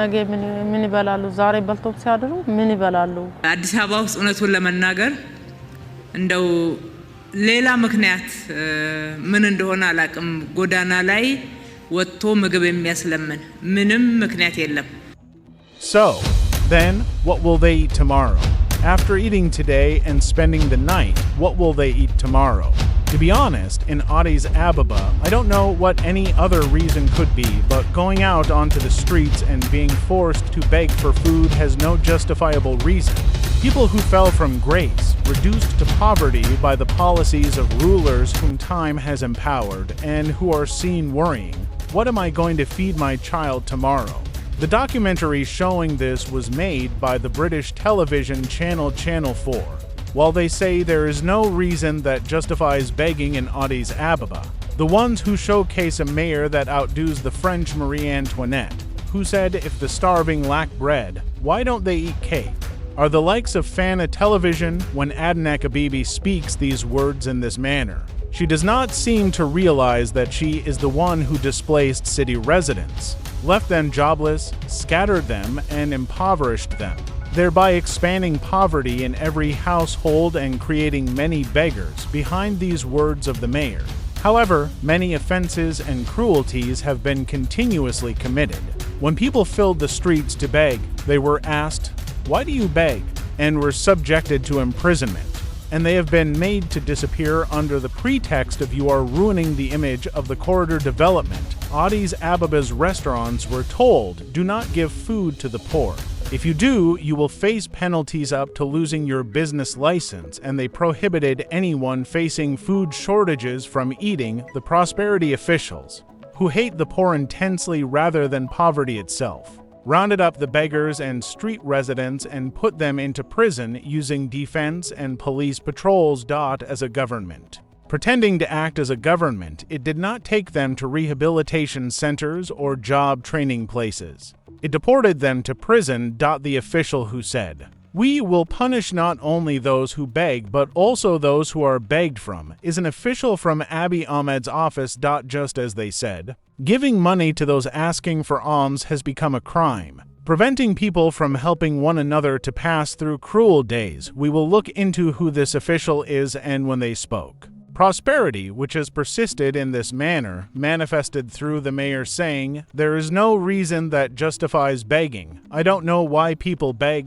ነገ ምን ይበላሉ ዛሬ በልተው ሲያድሩ ምን ይበላሉ አዲስ አበባ ውስጥ እውነቱን ለመናገር እንደው ሌላ ምክንያት ምን እንደሆነ አላቅም ጎዳና ላይ ወጥቶ ምግብ የሚያስለምን ምንም ምክንያት የለም So, then what will they eat tomorrow? After eating today and spending the night, what will they eat tomorrow? To be honest, in Addis Ababa, I don't know what any other reason could be, but going out onto the streets and being forced to beg for food has no justifiable reason. People who fell from grace, reduced to poverty by the policies of rulers whom time has empowered, and who are seen worrying, what am I going to feed my child tomorrow? The documentary showing this was made by the British television channel Channel 4. While they say there is no reason that justifies begging in Addis Ababa, the ones who showcase a mayor that outdoes the French Marie Antoinette, who said if the starving lack bread, why don't they eat cake, are the likes of Fana Television when adanech speaks these words in this manner. She does not seem to realize that she is the one who displaced city residents, left them jobless, scattered them, and impoverished them, thereby expanding poverty in every household and creating many beggars behind these words of the mayor. However, many offenses and cruelties have been continuously committed. When people filled the streets to beg, they were asked, "Why do you beg?" and were subjected to imprisonment. And they have been made to disappear under the pretext of you are ruining the image of the corridor development. Addis Ababa's restaurants were told, do not give food to the poor. If you do, you will face penalties up to losing your business license, and they prohibited anyone facing food shortages from eating. The prosperity officials, who hate the poor intensely rather than poverty itself, rounded up the beggars and street residents and put them into prison using defense and police patrols. As a government. Pretending to act as a government, it did not take them to rehabilitation centers or job training places. It deported them to prison. The official who said, "We will punish not only those who beg but also those who are begged from," is an official from Abiy Ahmed's office. Just as they said, giving money to those asking for alms has become a crime, preventing people from helping one another to pass through cruel days. We will look into who this official is and when they spoke. Prosperity, which has persisted in this manner, manifested through the mayor saying, "There is no reason that justifies begging. I don't know why people beg."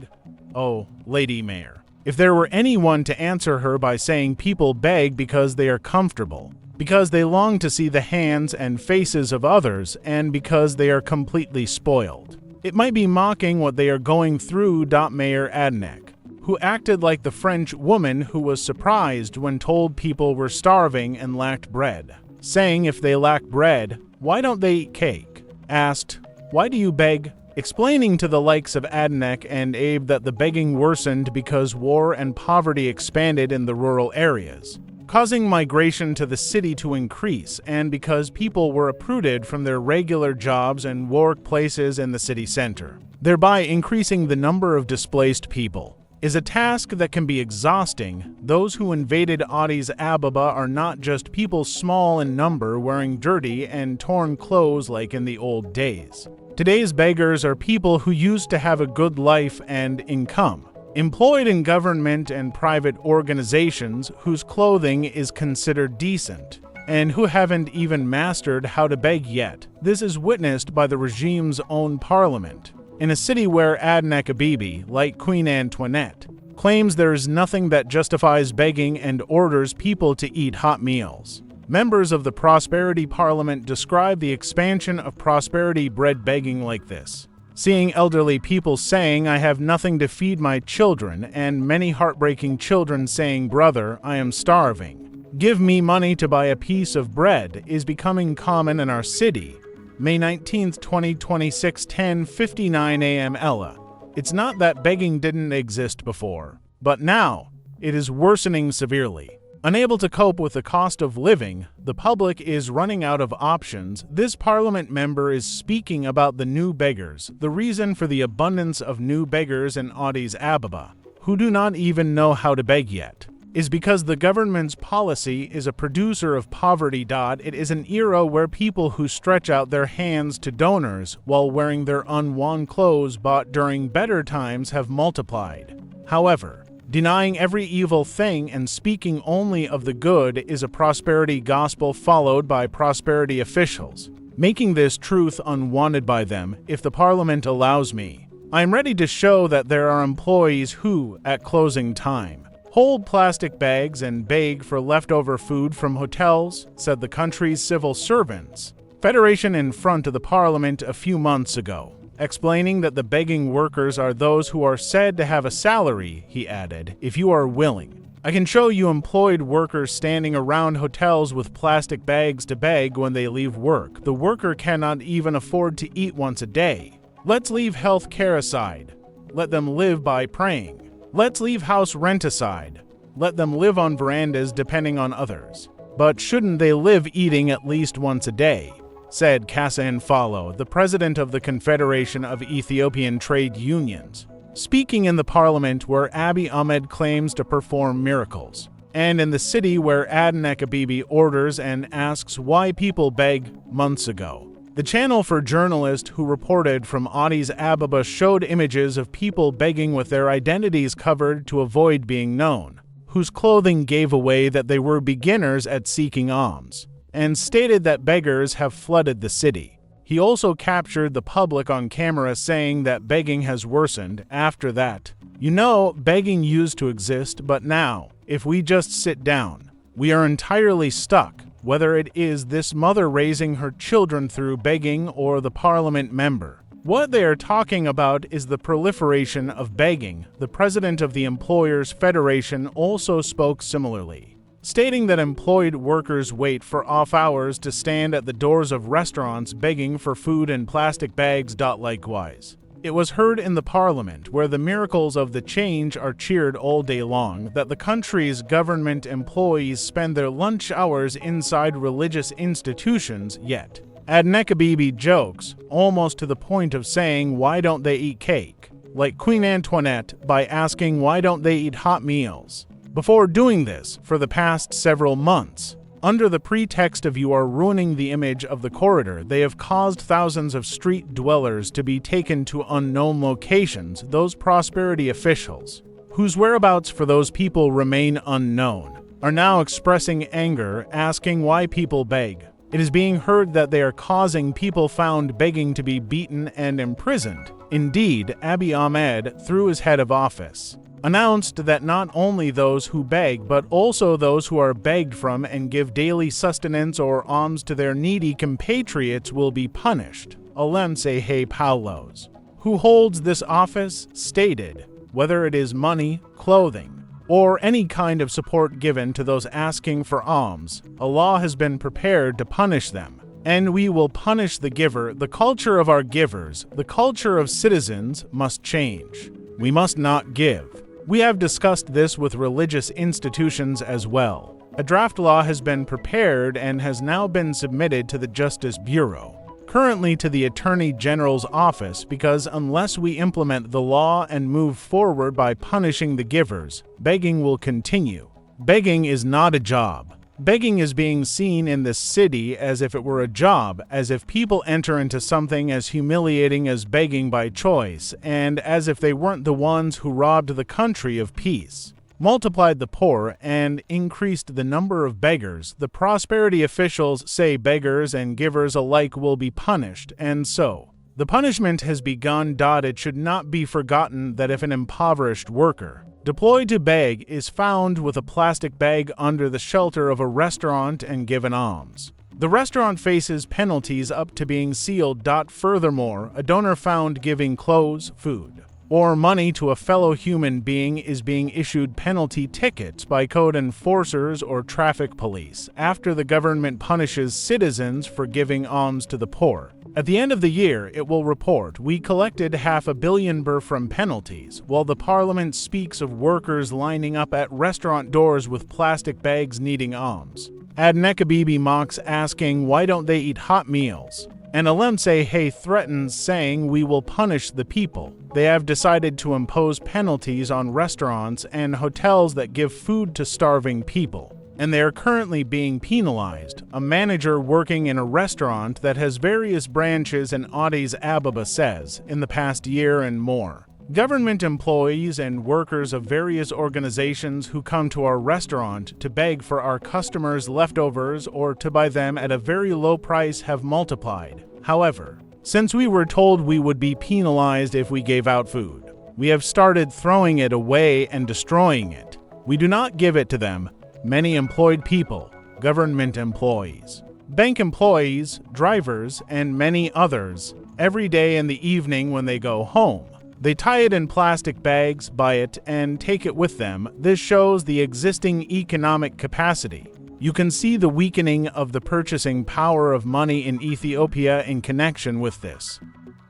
Oh, Lady Mayor. If there were anyone to answer her by saying people beg because they are comfortable, because they long to see the hands and faces of others, and because they are completely spoiled, it might be mocking what they are going through. Mayor adanech, who acted like the French woman who was surprised when told people were starving and lacked bread, saying if they lack bread, why don't they eat cake? Asked, "Why do you beg?" Explaining to the likes of adanech and Abe that the begging worsened because war and poverty expanded in the rural areas, causing migration to the city to increase, and because people were uprooted from their regular jobs and workplaces in the city center, thereby increasing the number of displaced people. Is a task that can be exhausting. Those who invaded Addis Ababa are not just people small in number wearing dirty and torn clothes like in the old days. Today's beggars are people who used to have a good life and income, employed in government and private organizations whose clothing is considered decent, and who haven't even mastered how to beg yet. This is witnessed by the regime's own parliament. In a city where adanech, like Queen Antoinette, claims there is nothing that justifies begging and orders people to eat hot meals. Members of the Prosperity Parliament describe the expansion of prosperity bread begging like this. Seeing elderly people saying, "I have nothing to feed my children," and many heartbreaking children saying, "Brother, I am starving. Give me money to buy a piece of bread," is becoming common in our city. May 19, 2026, 10:59 a.m. Ella. It's not that begging didn't exist before, but now it is worsening severely. Unable to cope with the cost of living, the public is running out of options. This parliament member is speaking about the new beggars, the reason for the abundance of new beggars in Addis Ababa, who do not even know how to beg yet. is because the government's policy is a producer of poverty. It is an era where people who stretch out their hands to donors while wearing their unworn clothes bought during better times have multiplied. However, denying every evil thing and speaking only of the good is a prosperity gospel followed by prosperity officials, making this truth unwanted by them if the parliament allows me. I am ready to show that there are employees who, at closing time, hold plastic bags and beg for leftover food from hotels, said the country's civil servants federation in front of the parliament a few months ago. Explaining that the begging workers are those who are said to have a salary, he added, if you are willing, I can show you employed workers standing around hotels with plastic bags to beg when they leave work. The worker cannot even afford to eat once a day. Let's leave health care aside. Let them live by praying. Let's leave house rent aside. Let them live on verandas depending on others. But shouldn't they live eating at least once a day? Said Kassan Falo, the president of the Confederation of Ethiopian Trade Unions, speaking in the parliament where Abiy Ahmed claims to perform miracles, and in the city where adanech orders and asks why people beg months ago. The channel for journalists who reported from Addis Ababa showed images of people begging with their identities covered to avoid being known, whose clothing gave away that they were beginners at seeking alms, and stated that beggars have flooded the city. He also captured the public on camera saying that begging has worsened after that. You know, begging used to exist, but now, if we just sit down, we are entirely stuck, whether it is this mother raising her children through begging or the parliament member. What they are talking about is the proliferation of begging. The president of the Employers Federation also spoke similarly, stating that employed workers wait for off hours to stand at the doors of restaurants begging for food in plastic bags. Likewise, it was heard in the parliament, where the miracles of the change are cheered all day long, that the country's government employees spend their lunch hours inside religious institutions, yet adanech jokes, almost to the point of saying why don't they eat cake, like Queen Antoinette, by asking why don't they eat hot meals. Before doing this, for the past several months, under the pretext of you are ruining the image of the corridor, they have caused thousands of street dwellers to be taken to unknown locations. Those prosperity officials, whose whereabouts for those people remain unknown, are now expressing anger, asking why people beg. It is being heard that they are causing people found begging to be beaten and imprisoned. Indeed, Abiy Ahmed, through his head of office, announced that not only those who beg, but also those who are begged from and give daily sustenance or alms to their needy compatriots will be punished. Alemse Paulos, who holds this office, stated, whether it is money, clothing, or any kind of support given to those asking for alms, Allah has been prepared to punish them. And we will punish the giver. The culture of our givers, the culture of citizens, must change. We must not give. We have discussed this with religious institutions as well. A draft law has been prepared and has now been submitted to the Justice Bureau, currently to the Attorney General's office, because unless we implement the law and move forward by punishing the givers, begging will continue. Begging is not a job. Begging is being seen in this city as if it were a job, as if people enter into something as humiliating as begging by choice, and as if they weren't the ones who robbed the country of peace, multiplied the poor, and increased the number of beggars. The prosperity officials say beggars and givers alike will be punished, and so the punishment has begun. It should not be forgotten that if an impoverished worker deployed to beg is found with a plastic bag under the shelter of a restaurant and given alms, the restaurant faces penalties up to being sealed. Furthermore, a donor found giving clothes, food, or money to a fellow human being is being issued penalty tickets by code enforcers or traffic police after the government punishes citizens for giving alms to the poor. At the end of the year, it will report, we collected $500 million from penalties, while the parliament speaks of workers lining up at restaurant doors with plastic bags needing alms. Adanech mocks asking why don't they eat hot meals. And Alemse Hay threatens, saying, "We will punish the people." They have decided to impose penalties on restaurants and hotels that give food to starving people. And they are currently being penalized. A manager working in a restaurant that has various branches in Addis Ababa says, in the past year and more. Government employees and workers of various organizations who come to our restaurant to beg for our customers' leftovers or to buy them at a very low price have multiplied. However, since we were told we would be penalized if we gave out food, we have started throwing it away and destroying it. We do not give it to them. Many employed people, government employees, bank employees, drivers, and many others, every day in the evening when they go home. They tie it in plastic bags, buy it, and take it with them. This shows the existing economic capacity. You can see the weakening of the purchasing power of money in Ethiopia in connection with this.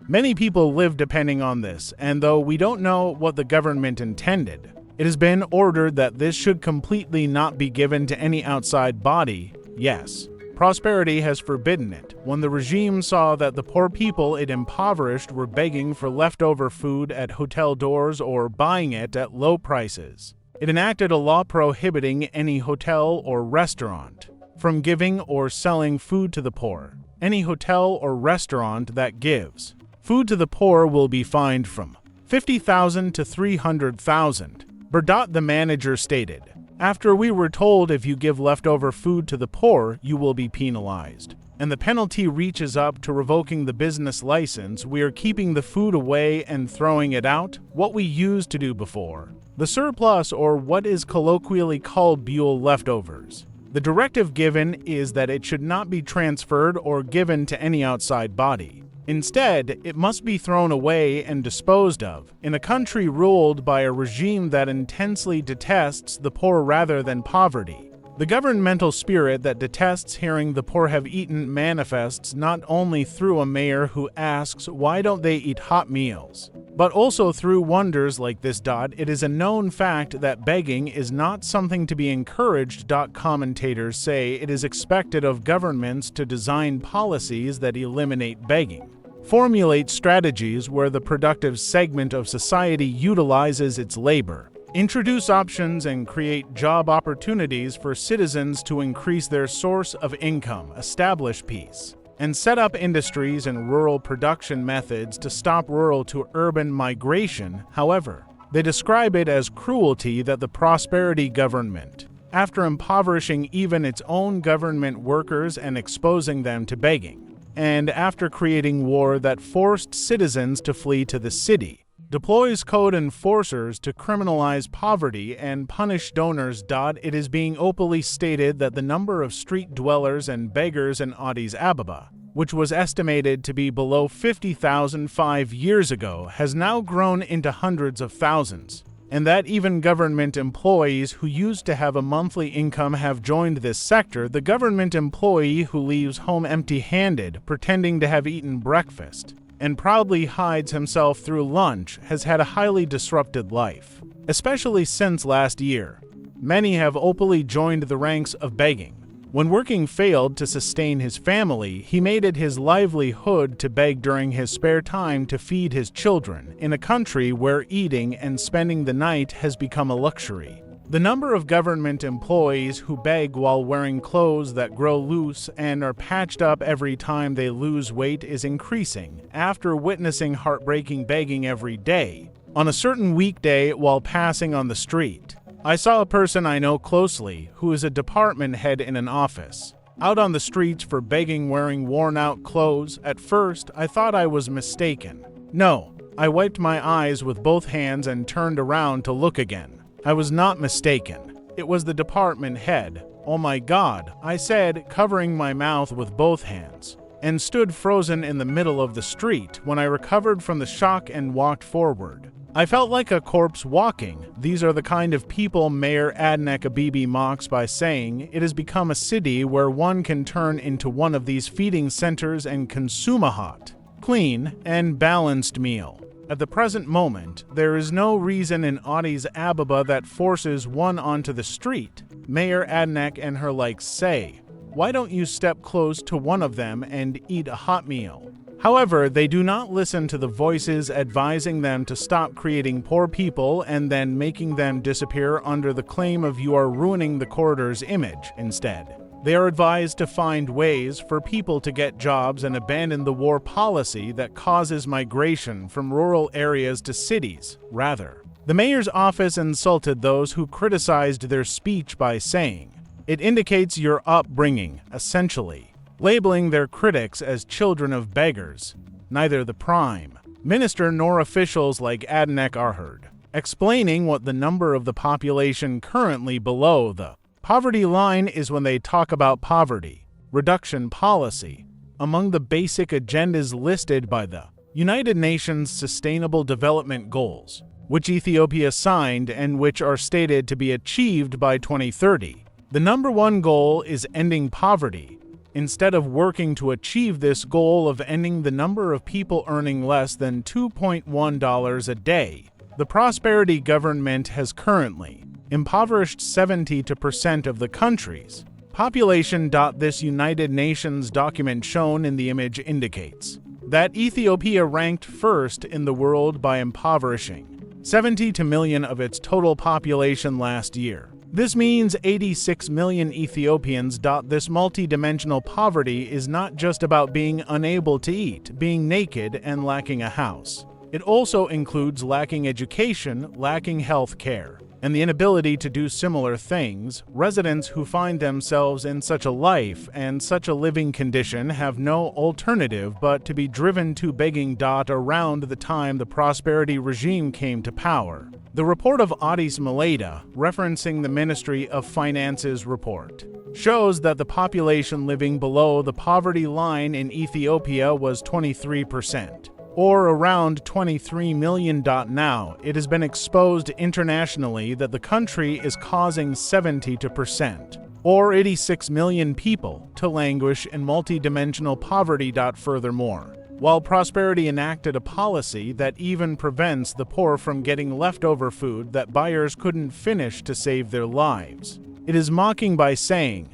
Many people live depending on this, and though we don't know what the government intended, it has been ordered that this should completely not be given to any outside body. Yes, prosperity has forbidden it. When the regime saw that the poor people it impoverished were begging for leftover food at hotel doors or buying it at low prices, it enacted a law prohibiting any hotel or restaurant from giving or selling food to the poor. Any hotel or restaurant that gives food to the poor will be fined from 50,000 to 300,000. Burdot, the manager, stated. After we were told if you give leftover food to the poor, you will be penalized. And the penalty reaches up to revoking the business license. We are keeping the food away and throwing it out, what we used to do before. The surplus, or what is colloquially called Buell leftovers. The directive given is that it should not be transferred or given to any outside body. Instead, it must be thrown away and disposed of, in a country ruled by a regime that intensely detests the poor rather than poverty. The governmental spirit that detests hearing the poor have eaten manifests not only through a mayor who asks why don't they eat hot meals, but also through wonders like this. It is a known fact that begging is not something to be encouraged. Commentators say it is expected of governments to design policies that eliminate begging, formulate strategies where the productive segment of society utilizes its labor, introduce options and create job opportunities for citizens to increase their source of income, establish peace, and set up industries and rural production methods to stop rural to urban migration. However, they describe it as cruelty that the prosperity government, after impoverishing even its own government workers and exposing them to begging, and after creating war that forced citizens to flee to the city, deploys code enforcers to criminalize poverty and punish donors. It is being openly stated that the number of street dwellers and beggars in Addis Ababa, which was estimated to be below 50,000 5 years ago, has now grown into hundreds of thousands, and that even government employees who used to have a monthly income have joined this sector. The government employee who leaves home empty-handed, pretending to have eaten breakfast, and proudly hides himself through lunch has had a highly disrupted life, especially since last year. Many have openly joined the ranks of begging. When working failed to sustain his family, he made it his livelihood to beg during his spare time to feed his children, in a country where eating and spending the night has become a luxury. The number of government employees who beg while wearing clothes that grow loose and are patched up every time they lose weight is increasing. After witnessing heartbreaking begging every day, on a certain weekday while passing on the street, I saw a person I know closely who is a department head in an office, out on the streets for begging wearing worn-out clothes. At first, I thought I was mistaken. No, I wiped my eyes with both hands and turned around to look again. I was not mistaken. It was the department head. "Oh my God," I said, covering my mouth with both hands, and stood frozen in the middle of the street when I recovered from the shock and walked forward. I felt like a corpse walking. These are the kind of people Mayor Adanech Abibi mocks by saying it has become a city where one can turn into one of these feeding centers and consume a hot, clean, and balanced meal. At the present moment, there is no reason in Addis Ababa that forces one onto the street, Mayor Adanech and her likes say. why don't you step close to one of them and eat a hot meal? However, they do not listen to the voices advising them to stop creating poor people and then making them disappear under the claim of you are ruining the corridor's image instead. They are advised to find ways for people to get jobs and abandon the war policy that causes migration from rural areas to cities, rather. The mayor's office insulted those who criticized their speech by saying, "It indicates your upbringing, essentially," labeling their critics as children of beggars. Neither the Prime Minister nor officials like Adanech are heard, explaining what the number of the population currently below the poverty line is when they talk about poverty reduction policy among the basic agendas listed by the United Nations Sustainable Development Goals, which Ethiopia signed and which are stated to be achieved by 2030. The number one goal is ending poverty. Instead of working to achieve this goal of ending the number of people earning less than $2.1 a day, the prosperity government has currently impoverished 70% of the country's population. This United Nations document shown in the image indicates that Ethiopia ranked first in the world by impoverishing 72 million of its total population last year. This means 86 million Ethiopians. This multidimensional poverty is not just about being unable to eat, being naked, and lacking a house. It also includes lacking education, lacking health care, and the inability to do similar things. Residents who find themselves in such a life and such a living condition have no alternative but to be driven to begging. Around the time the prosperity regime came to power, the report of Addis Maleta, referencing the Ministry of Finance's report, shows that the population living below the poverty line in Ethiopia was 23%. Or around 23 million. Now, it has been exposed internationally that the country is causing 70%, or 86 million people, to languish in multidimensional poverty. Furthermore, while Prosperity enacted a policy that even prevents the poor from getting leftover food that buyers couldn't finish to save their lives, it is mocking by saying,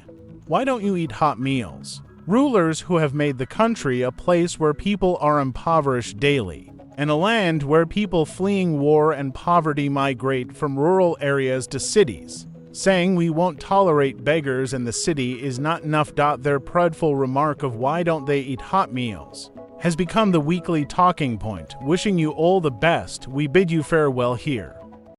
"Why don't you eat hot meals?" Rulers who have made the country a place where people are impoverished daily, and a land where people fleeing war and poverty migrate from rural areas to cities. Saying we won't tolerate beggars in the city is not enough. Their prideful remark of "why don't they eat hot meals" has become the weekly talking point. Wishing you all the best, we bid you farewell here.